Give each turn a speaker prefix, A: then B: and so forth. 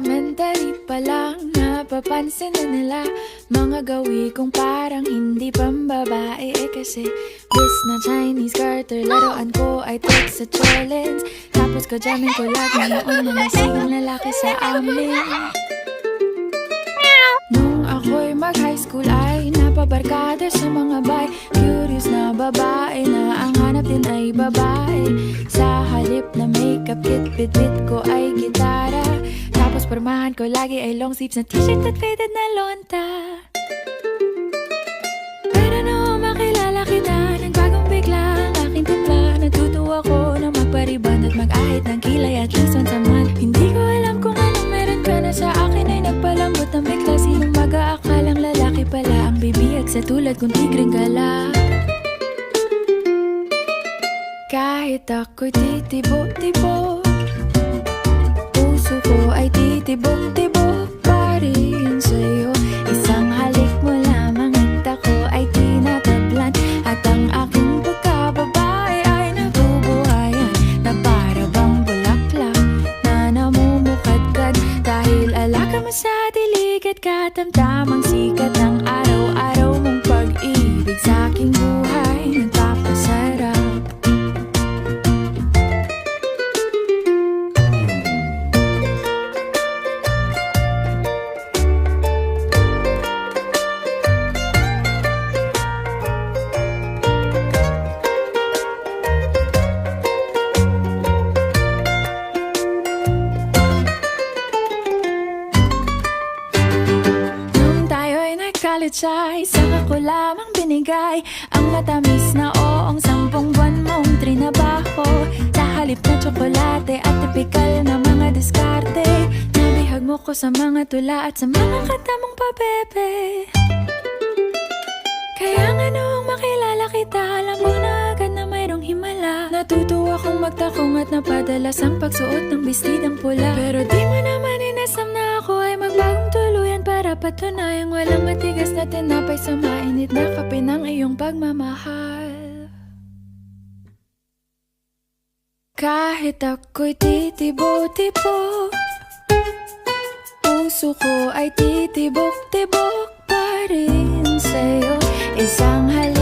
A: Elementary pa lang, napapansin na nila mga gawi kong parang hindi pambabae. Kasi bis na Chinese Carter, laruan ko ay take sa challenge. Tapos jamming ko lagi noon mga sigang lalaki sa amin. Nung ako'y mag-high school ay napabarkada sa mga bay. Curious na babae na ang hanap din ay babae. Sa halip na makeup kit, bit-bit ko ay gitara. Tapos pormahan ko lagi ay long sleeves na t-shirt at faded na lonta. Pero noong makilala kita, nagbagong bigla ang aking timpla. Natutuwa ko na magpariban at mag-ahit ng kilay at least once a month. Hindi ko alam kung anong meron ka na sa akin ay nagpalambot ng bigla. Sinong mag-aakalang lalaki pala ang bibiyag sa tulad kong tigreng gala. Kahit ako'y titibok-tibok, puso ko ay titibok-tibok pa rin sa'yo. Isang halik mo lamang at ako ay tinatablan. At ang aking pagkababae ay nabubuhayan na para bang bulaklak na namumukadkad. Dahil alaka mo sa dilig at katamtamang sikat ng araw-araw mong pag-ibig sa aking buhay nagpapasarap. College ay saka ko lamang binigay ang matamis na oong 10 buwan mong trinabaho. Sa halip na tsokolate at tipikal na mga diskarte, nabihag mo ko sa mga tula at sa mga katamong pabebe. Kaya nga noong makilala kita, alam mo na agad na mayroong himala. Natutuwa kong magtakong at napadalas ang pagsuot ng bestidang pula. Pero di mo naman inasam na ako ay magbagong tuluyan para patunayang walang matigas na tinapay sa mainit na kape ng iyong pagmamahal. Kahit ako'y titibo-tibo, puso ko ay titibok-tibok pa rin sa'yo. Isang halik